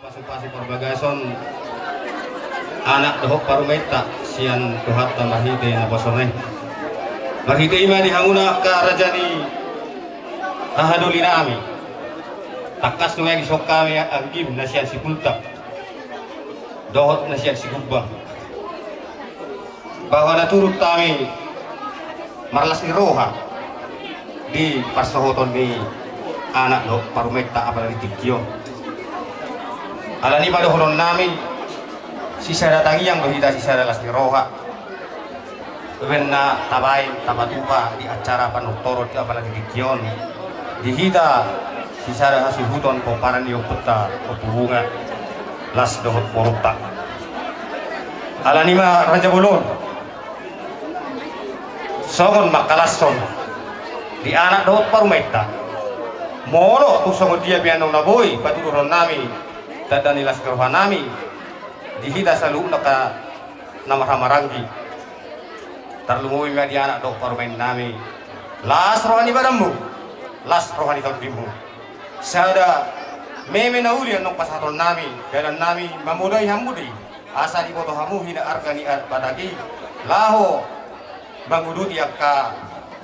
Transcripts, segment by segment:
Pasupasi perbagason anak dohok parumeta sian tuhat na mahite na posonay. Mahite ima di hanguna ka rajani ahaduli na ami. Takas nung yang isok kami ang gim na siyan si Kulta. Dohot na siyan si Gubang. Bahwa naturut kami marlas ni Roha di pasohoton ni anak dohok parumeta apalagi tikyo. Alani pada horon nami sisa datangi yang berita sisa las di Roha na tabay tabatupa di acara panutorot apalagi di Kion dihita sisa hasuhuton poparan yung peta opubunga las dohot porota alani ma Raja Bulon songon makalason di anak dohot parumeta molo tu songon dia bianong naboy paturon nami tata nilas kerohan nami dihita selalu naka namarhamaranggi terlumui di anak dok parmain nami las rohani badamu las rohani taudimu sada meme naulian nong pasaton nami dan nami mamudai hamudi asa di boto hamu hina arkani badagi laho banguduti akka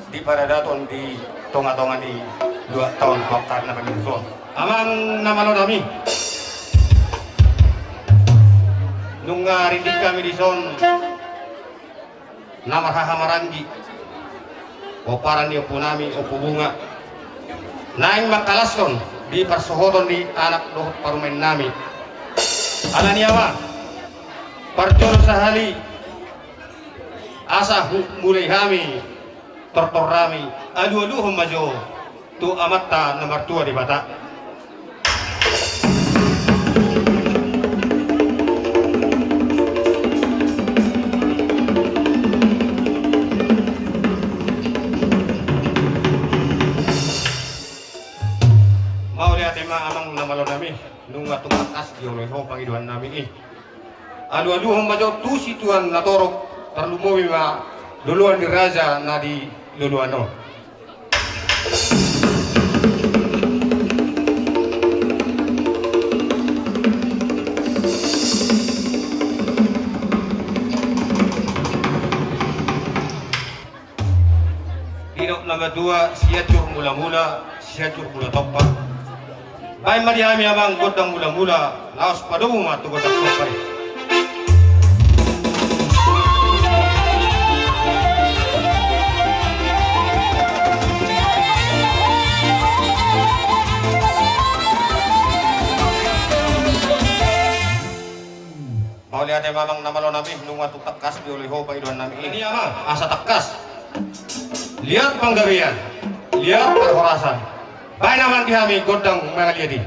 di paradaton di tonga-tonga di 2 tahun waktu na pagintron amang namalo nami nung rindik kami di son namarhamaranggi oparan ni opunami opubunga naing makalason di persohoton di anak dohot parumain nami alaniawa parjolo sahali asa mulai kami tortorami adu-adu majo tu amatta nomor 2 di bata amang namalo nami nung tumakas di oleh ho pangiduan nami adu-adu majo tu situan natorok terlumowi ma duluan di raja na di luluano Dinok nama 2 siatur mula-mula siatur mula topak baik mari kami abang godang mula-mula laos padamu matu godang topai mau lihat mamang namalo nami nung matu takas di oleh ho paiduan nami ini ama asa takas lihat panggawian lihat perhorasan baik naman di kami godang mengalir di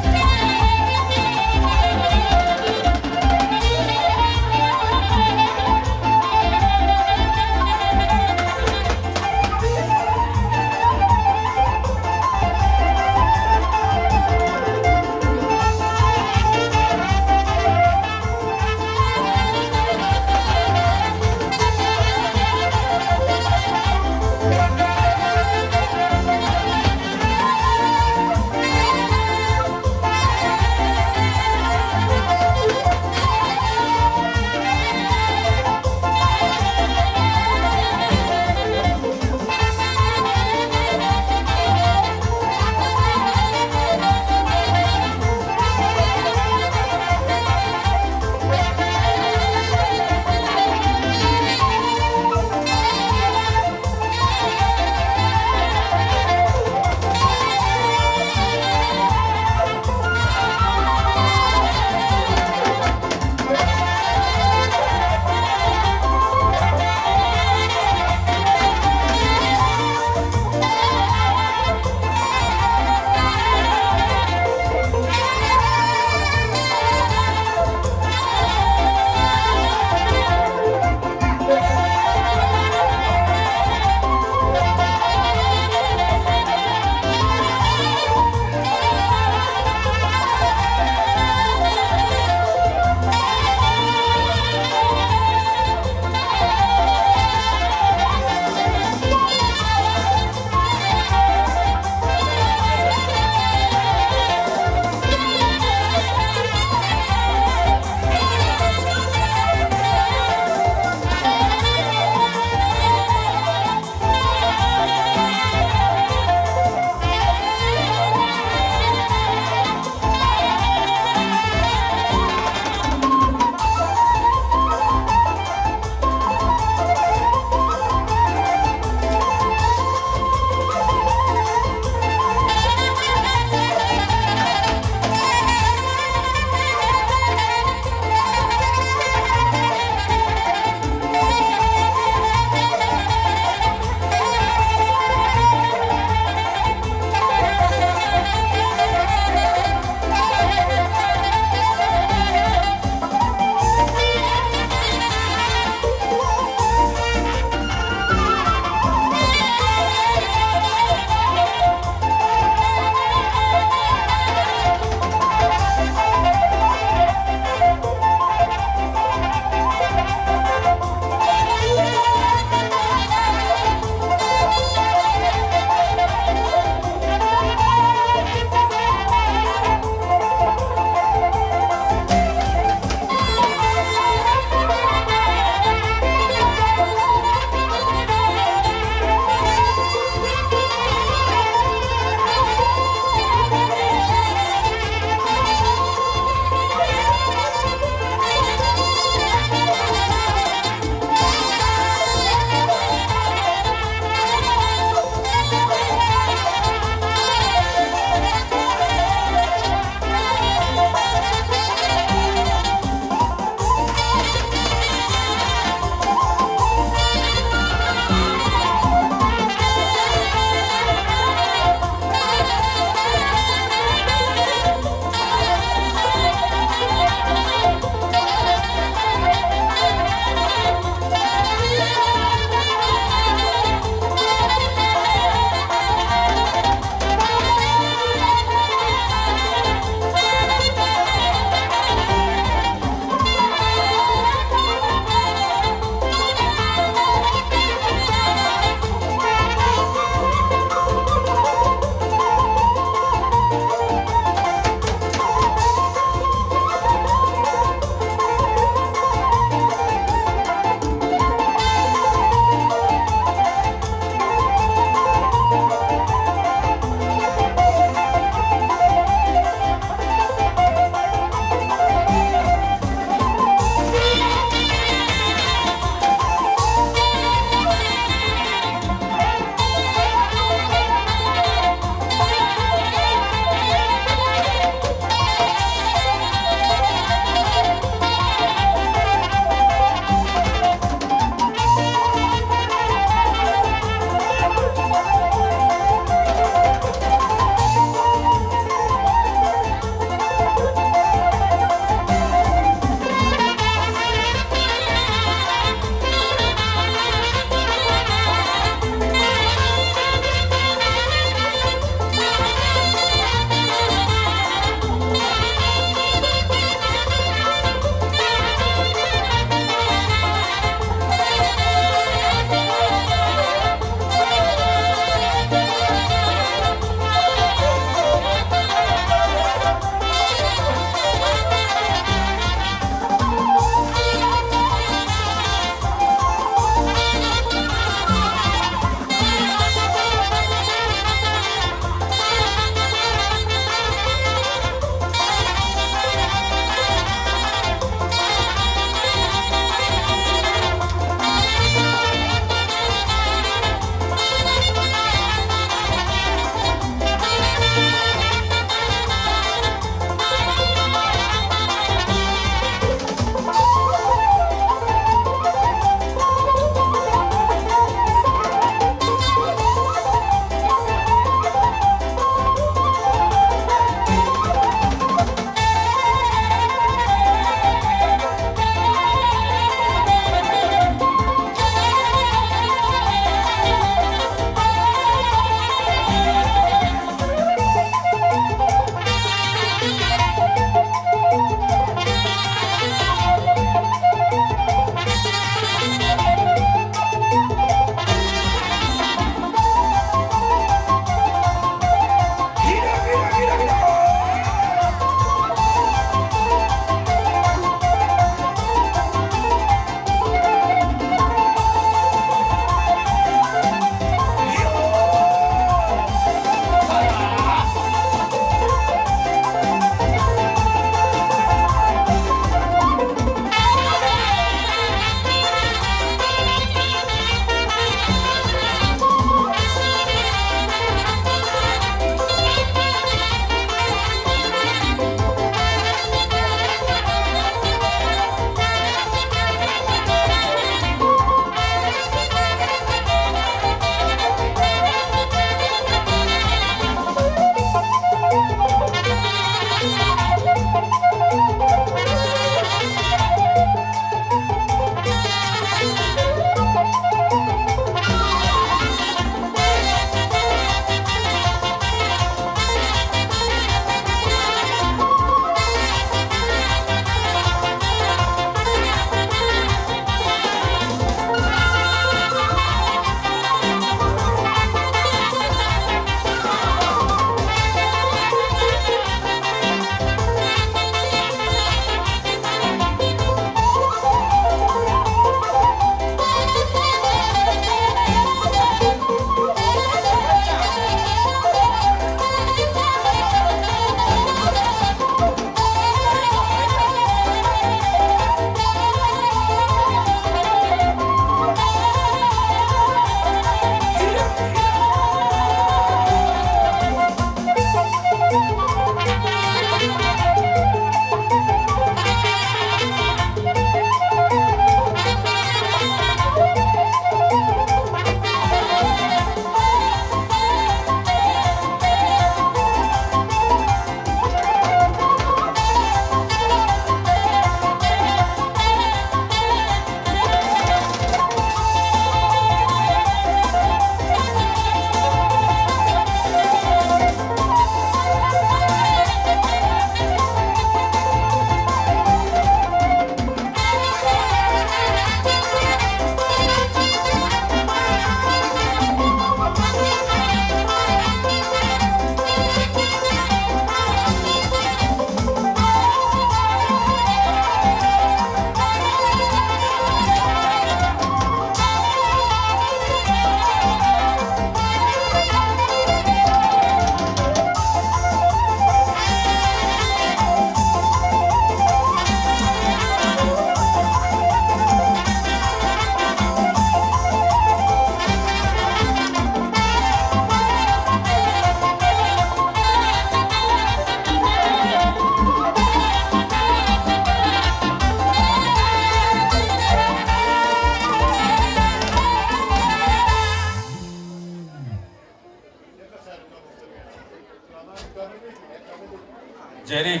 Jadi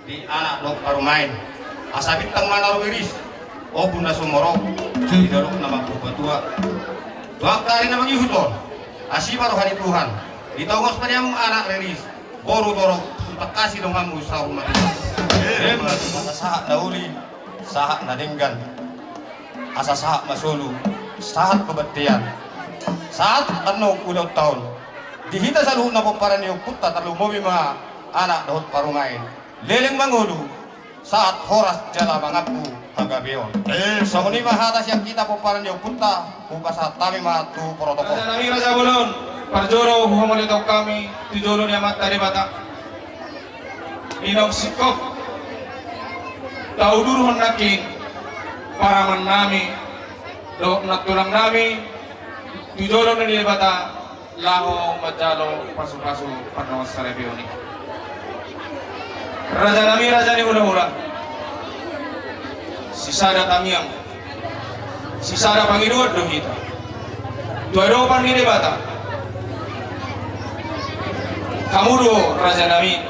di anak dok parumain asabit tang mana wiris o bunda sumoro di dalok nama tua dua kali nama yuhuton asih baru hari Tuhan di tongos panyamung anak riris boru dorok untuk kasih dongam usah umat asa sahak dauli sahak nadenggan asa sahak masulu saat kebetian saat penuh udah tahun dihita salu na paparan yung puta talu mo mga anak dapat parumain leleng mangulu saat horas jala mangapu hagabion so ni mahatas yang kita paparan yung puta buka saat kami matu protokol nami Raja Bulon parjoro huhamolitaw kami tujolo ni amat dari bata inong sikop tauduruhon nakin paraman nami do natulang nami tujolo ni bata laho majalo pasu-pasu panawas sarebioni raja nami raja ni hula-hula sisada tamiyang sisada panginuat dohita duado panggiri bata kamu do raja nami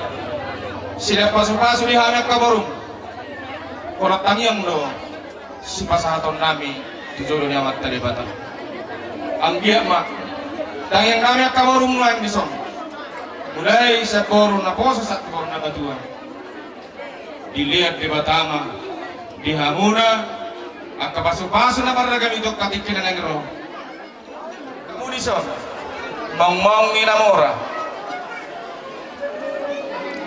sila pasu-pasu di hamek kabarung kolak tamiyang do si pasahaton nami tujolo ni amat tadi bata ang giyak mak dan yang kami akan merumah di sana mulai sekoru na poso sa koru na batuan dilihat di Batama di Hamuna ang kapaso-paso na maragam ito katikin na negro kamu di sana maung-maung ni namora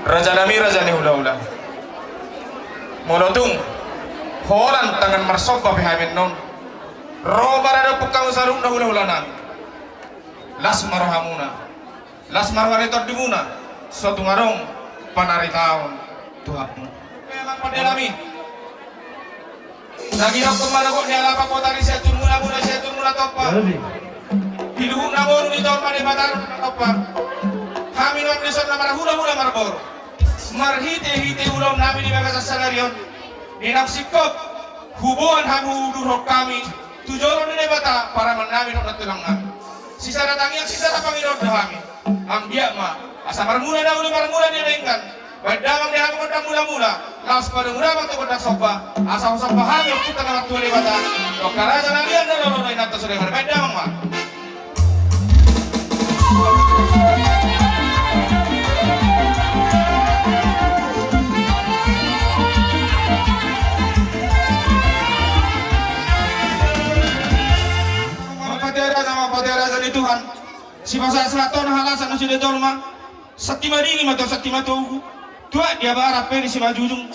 raja nami raja ni hula-hula monotung horan tangan marsoba pihamin non roba rada pukang sarung na hula-hula nami las marhamuna las marhamuna itu dimuna suatu ngarong panari tahun Tuhanmu memang pada kami lagi aku kemana kok dia apa kota di saya turmula topa hidup namun di tahun pada batar topa kami non di sana marhula marbor marhite ulam nabi di bagas sanarion di nafsikop hubungan hamu durok kami tujuan ini bata para menami non tulang nami sisa datang yang sisa datang ini kami ambiak ma asa marmula dahulu marmula direngkan badamang dia hamon dah mula laos pada mula waktu pada sopa asa sopa hamil kita nak tuan di bata dokter aja nabi anda lalu naik atas sudah badamang ma Tuhan si masa selaton halasan sudah jolma sakti maringin atau sakti matugu tua dia barap peri si majujung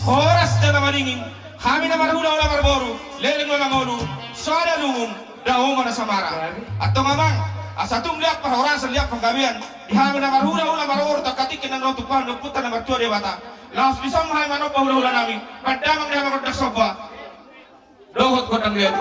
horas jana maringin kami nama hula marboru leleng mangolu soda lungun daun mana samara atau ngamang asatung lihat pahoras lihat penggabian kami nama hula marboru takati kena rotu pan putar nama tua dia bata laos bisa mahai mano hula nami padamang dia makan soba dohot kodang lihat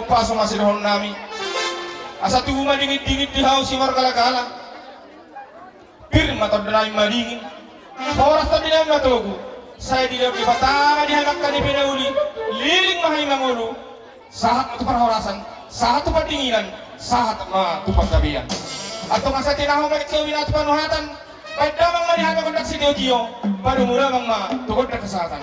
paso masirhon nami. Asa tuh dingin-dingin di haus si warga-gala. Bir mata denai madingin. Horas tadi nama togu. Saya tidak pertama dihamakkan di penauli. Liling mahai mangulu. Sahat itu perhorasan, sahat itu pendinginan, sahat itu paggabian. Atau masa tinahu magkawin at panuhatan. Pada mang manihan magundak si Diogio. Pada mula mang tukod na kesehatan.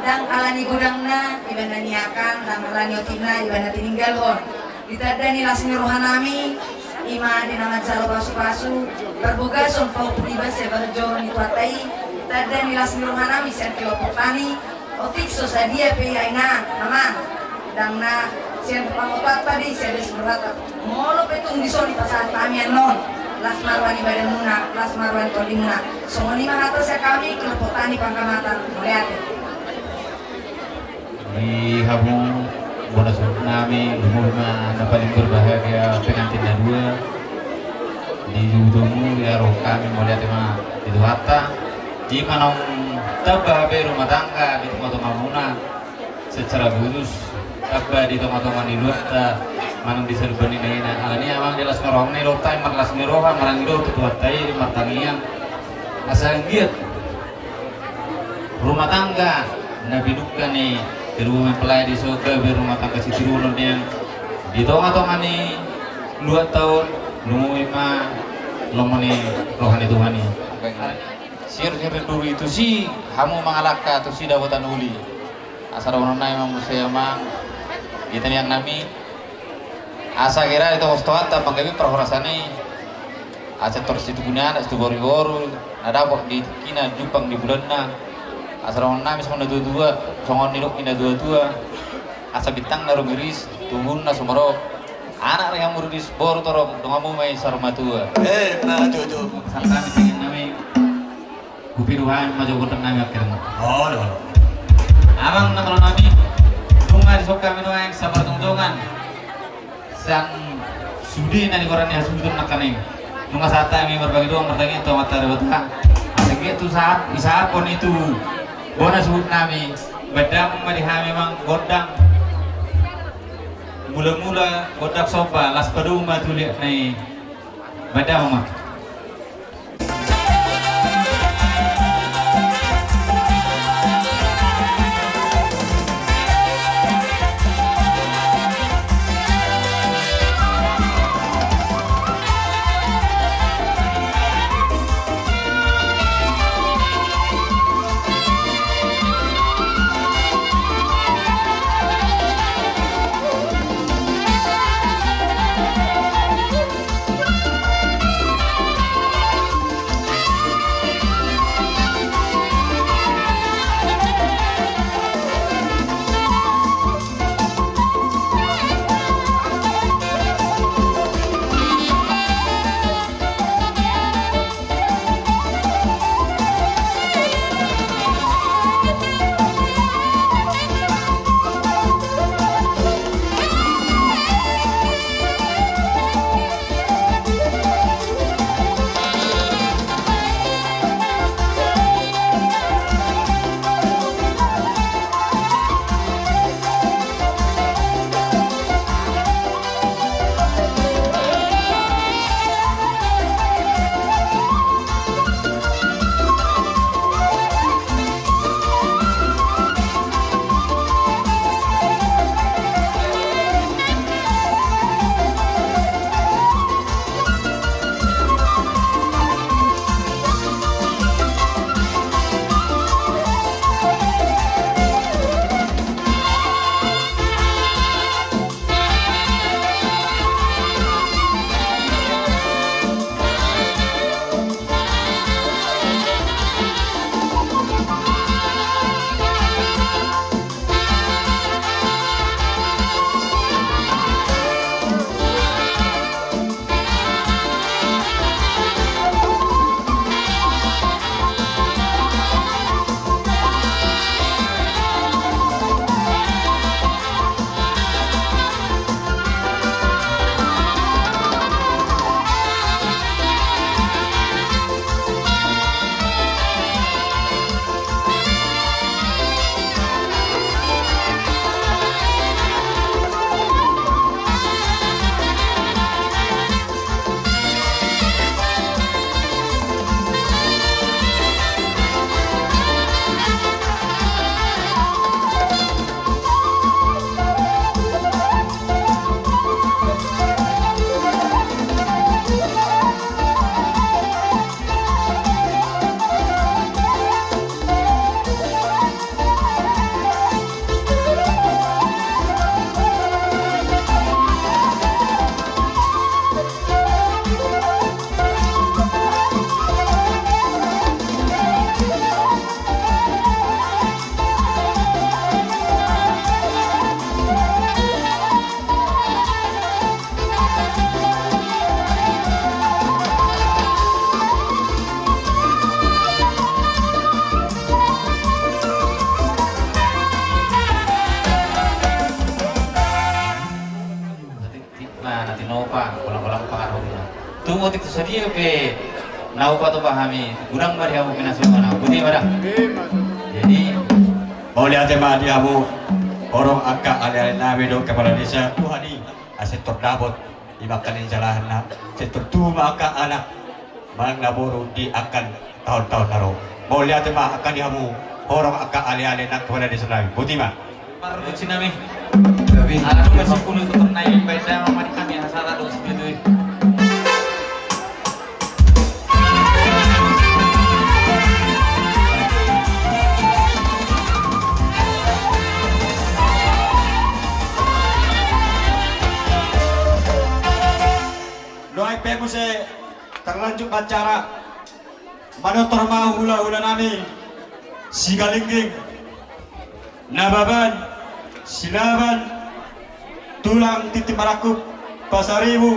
Dang alani gudangna ibana niakan dang alani otina ibana tininggal hon ditadani lasni rohanami ima dinangan calo pasu-pasu berboga son pau priba se barjoron itu atai tadani lasni rohanami senti opotani otik sosadia pe aina mama dangna sen pangotat tadi se desmerata molo petung disoni pasat kami non las marwani badan muna las marwani todi muna songoni mahata se kami kelepotani pangkamatan melihat di habung bonus nami umumnya na paling berbahagia pengantin dua di ujungmu ya roh kami melihatema itu hatta di mana tabah be rumah tangga di tempat mamuna secara khusus tabah di tempat di luar ta manang diserbani dengan alani amang jelas ngerohne rotai marlas ngeroha marang do tuat tai martangian asal giat rumah tangga nabi dukkan nih di rumah pelai di surga di rumah tangga si turun yang di tonga nih 2 tahun lumui mah lomoni rohani Tuhan nih sir dulu itu sih kamu mengalaka tuh si dawatan uli asal orang emang saya emang kita yang nami asa kira itu hostoat apa kami perhorasani asa terus itu punya ada itu baru ada apa di kina Jepang di bulan asal orang nami sama dua songon niluk ina dua asa bintang naruh miris tuhun na sumarok anak yang muridis bor torok dongamu mai sarmatua Nah tuh. salkami tingin nami gupiruhan maju kutang nami akhirnya Oh. amang na kalau nami bunga di sok kami noeng sabar tungtungan sang sudi nani koran ya sudi nakaning bunga sata mi berbagi doang bertanya itu mata rebata asik itu saat bisa pon itu bonus sebut nami bedam marihami memang godang mula-mula godak sopa las paduma tuliak nai bedam mah sinopa kolang-kolang paro na tunggu tik sedia pe nau pa to pahami kurang bari hamu pinasyo na putih pada jadi boleh aja mah dia bu orang agak alih-alih nabi do kepala desa tuhani aset terdabot dimakan jalan na setertu maka anak mang naburu di akan tahun-tahun naro boleh aja mah akan dihamu orang agak alih-alih nak kepala desa nabi putih mah Marbuci nami. Alam masih kuno tetap naik beda sama kami asal ada segitu. doai pemu se terlanjut acara manotor mau hula-hula nami sigalingging nababan silaban tulang titik marakuk pasaribu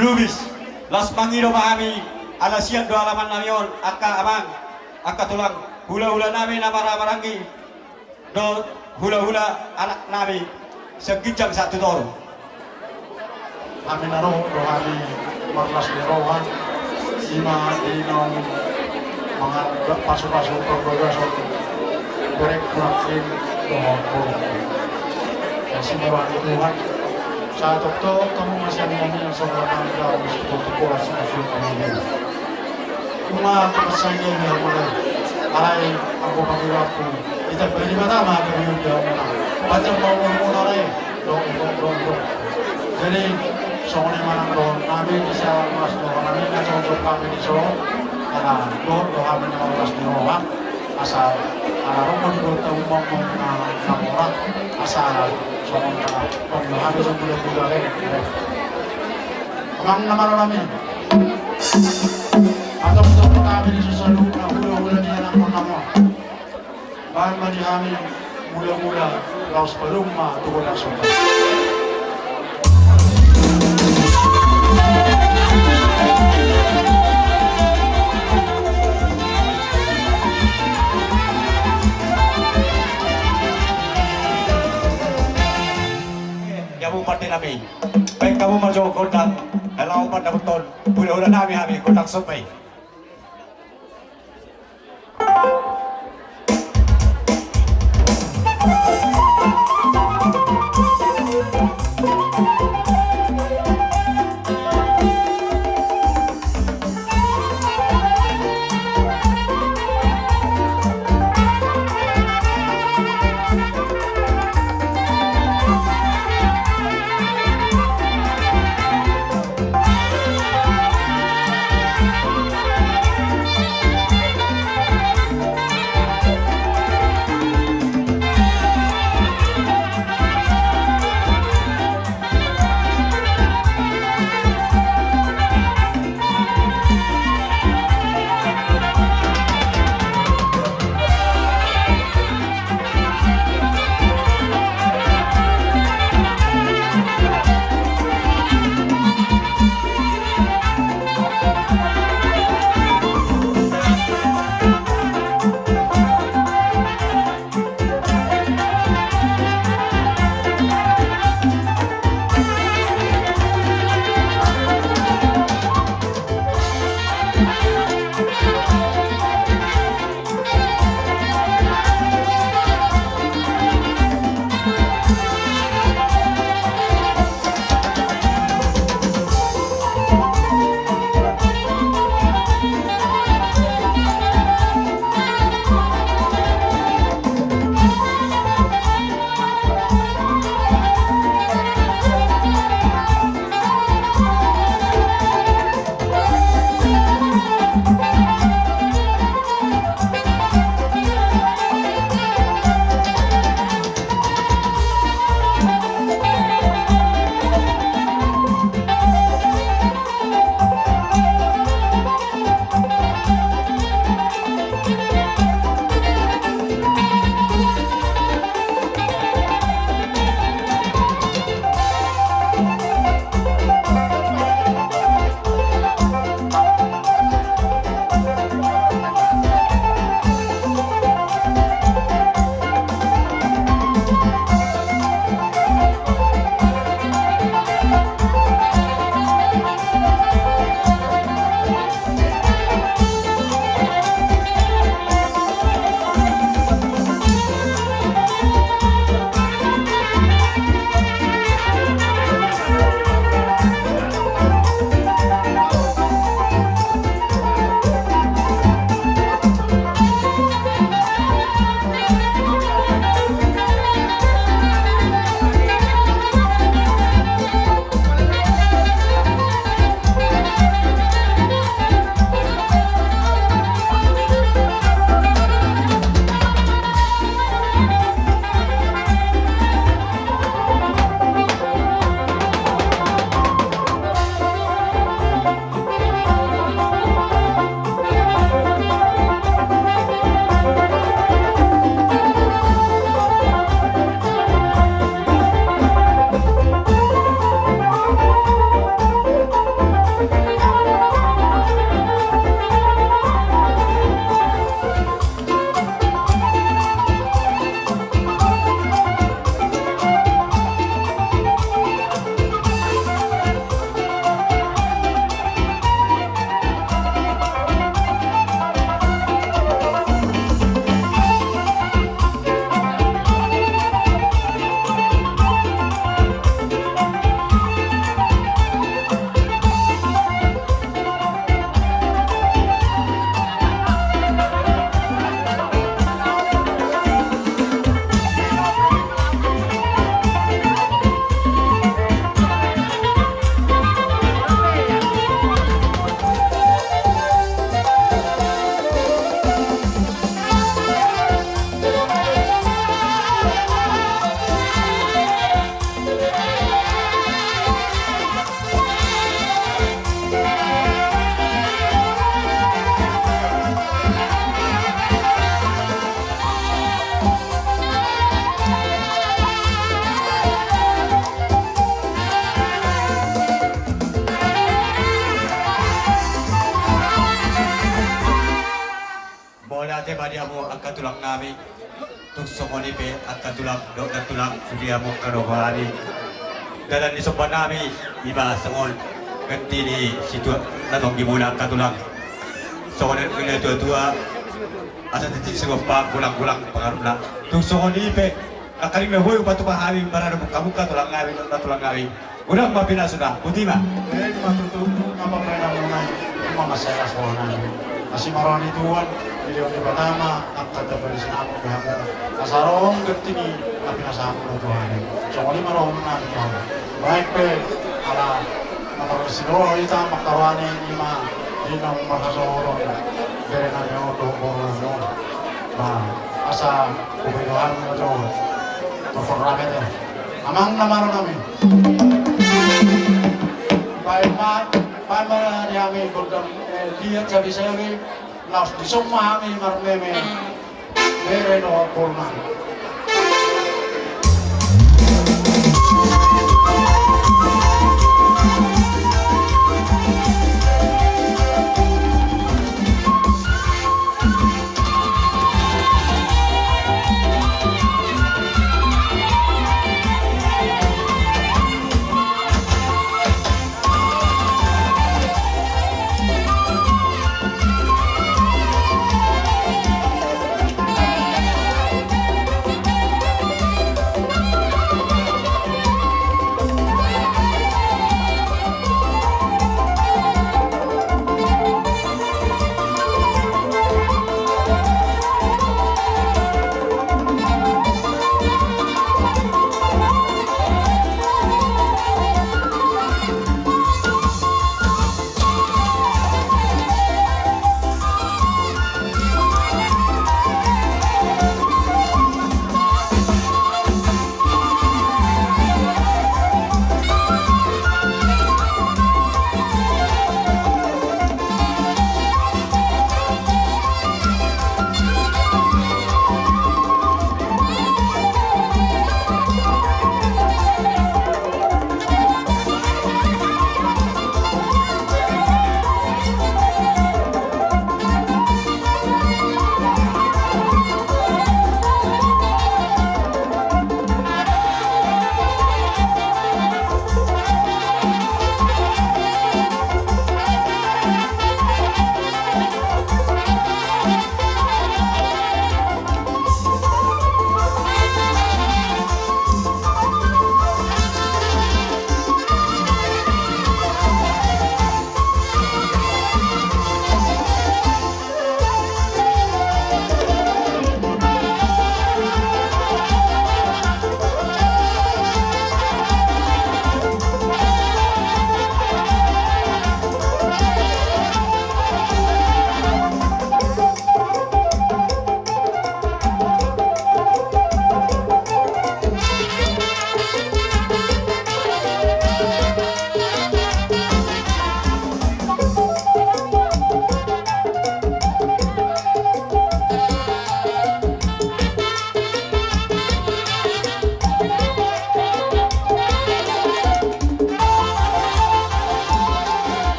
lubis las mangido mahami alasian do alaman namion aka abang aka tulang hula-hula nami namara marangi do hula-hula anak nami sekijang satu toro kami naruh rohani marlas di rohan ima inong mga pasu-pasu perbegasan berek kurakin dohon semua Tuhan saat itu kamu masih ada yang seorang kau untuk kuasa masuk kamu cuma kesannya yang mulai alai aku panggil aku kita beri mata mah kami dia macam mau mulai dong jadi soalnya mana dong nabi bisa mas dong nabi nggak untuk kami di so karena dong kami mas dong asal rumah bertemu ngomong orang asal soalnya kalau habis sudah bulan Mang nama namin atau untuk kami di susalu hula-hula niya ng mga bahan man kami mula-mula laos paluma tungkol ang sopa Pati namin. Baik kamu mau kondang, kalau pada betul, udah nami kondang sampai. katulang nami tukso ko ni pe at katulang do katulang sudia mo karohani dalan ni sopan nami iba sangol ganti ni situ natong gimuna katulang so ko ni tua asa titik sego pa kulang-kulang pangaruna tukso ko ni pe akaling na hoy batu pahami barado kamu katulang nami katulang nami udah mapina sudah putima Jadi matutup apa pernah mulai mga saya soalnya masih marani tuan video di pertama angkat dari sinapok pihak asarong getini tapi nasamu na tuan soalnya marong na tuan baik pe ala nomor sinoro ita maktarwane lima di nomor makasoro dari nanyo do boro ba asa kubidohan mo to performance amang namaro namin Paman yami kodam dia jadi saya laos di semua kami marmeme mere no porna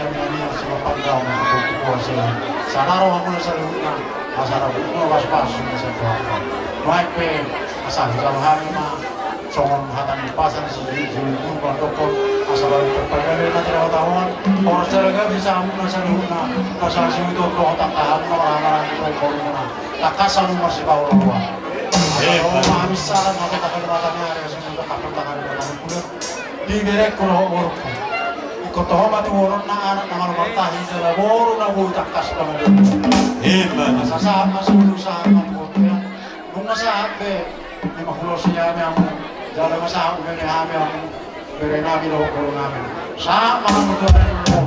masih yang sebab panggau untuk kuasa. Sanaro aku nasa luna, asara aku pas nasa kuasa. Baik pe asal kalau hari mah songong hatan di pasar si juru bandokon asal terpakai nanti lewat tahun. Orang jaga bisa aku nasa luna, nasa si itu doa tak tahan orang-orang itu koruna. Tak kasar masih bau luar. Kalau mah misalan aku tak kenal matanya ada semua tak pernah ada kulit. Di mereka kalau orang kotoh mati orang na anak nama bertahi dalam orang na budak kas banget. Amen. Sasa masuk usaha kampung ya. Nung nasa be di mahulo siya kami ang dalam masa kami kami ang berenami lo ko namin. Sa mga mutuan mo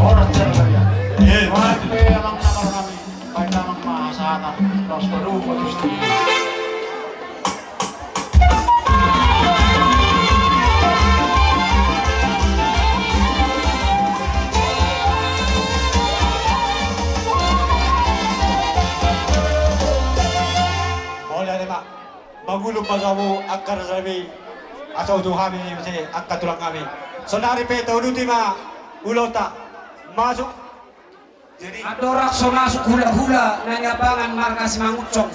oras talaga ya. Mga be ang nama kami kahit namang mahasatan. Tapos baru ko gusto. Magulong pasamu akar sabi atau tu kami mesti akar tulang kami. Sonari pe tahu ma ulota masuk. Jadi adorak so masuk hula-hula nanyabangan markas mangucong.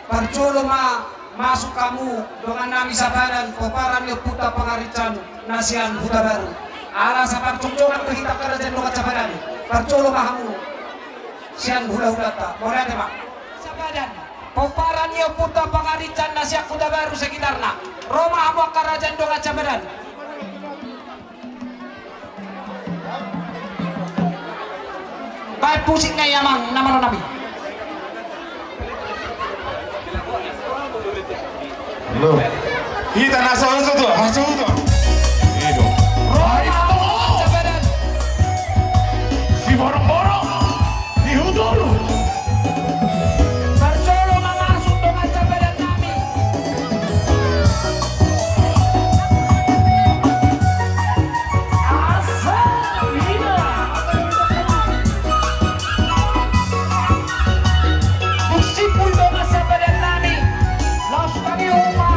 Percolo masuk kamu dengan nami sabaran peparan yo puta pangarican nasian huta baru. Ala sapar congcongan kita kerajaan lokat sabaran. Percolo kamu sian hula-hula ta. Boleh Pak? Sabaran. Peparan yo puta pangarican nasian huta baru sekitarna. Roma amu kerajaan lokat sabaran. Baik pusing na yamang nama nabi. Lo, kita nasa uso tu, hasil tu. Itu. Si borong-borong, di hudulu. Percolo masuk dengan cabaran kami. Sipul dengan cabaran kami. Laos kami rumah.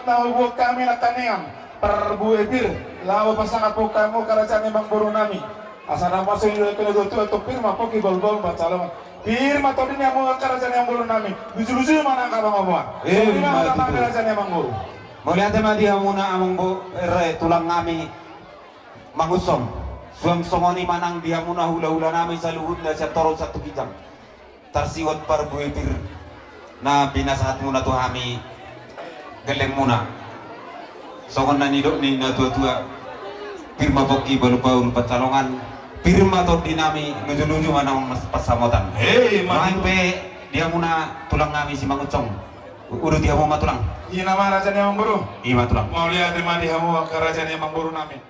na huwag kami nataneam perbuebir lawa pasangat po kamu kerajaan Bang Buru nami asa nama sehingga kena gotu atau firma po kibol-bol bacalam firma to din mo kerajaan Bang Buru nami lucu-lucu mana ka Bang Omoan firma ka kerajaan Bang Buru Melihat dia muna among tulang kami mangusong. Suam songoni manang dia muna hula-hula nami sa luhut na siya toro sa tukijang. Tarsiwat par buipir na binasahat muna to kami galeng muna. Songon na nidok ni na tua-tua firma boki baru-baru patalongan firma to dinami nuju-nuju manang pasamotan. Main pe dia muna tulang kami si mangucong. Udah dia mau matulang. Iya nama rajanya Bang Buru. Iya matulang. Mau lihat di mana dia mau kerajaan Bang Buru nami.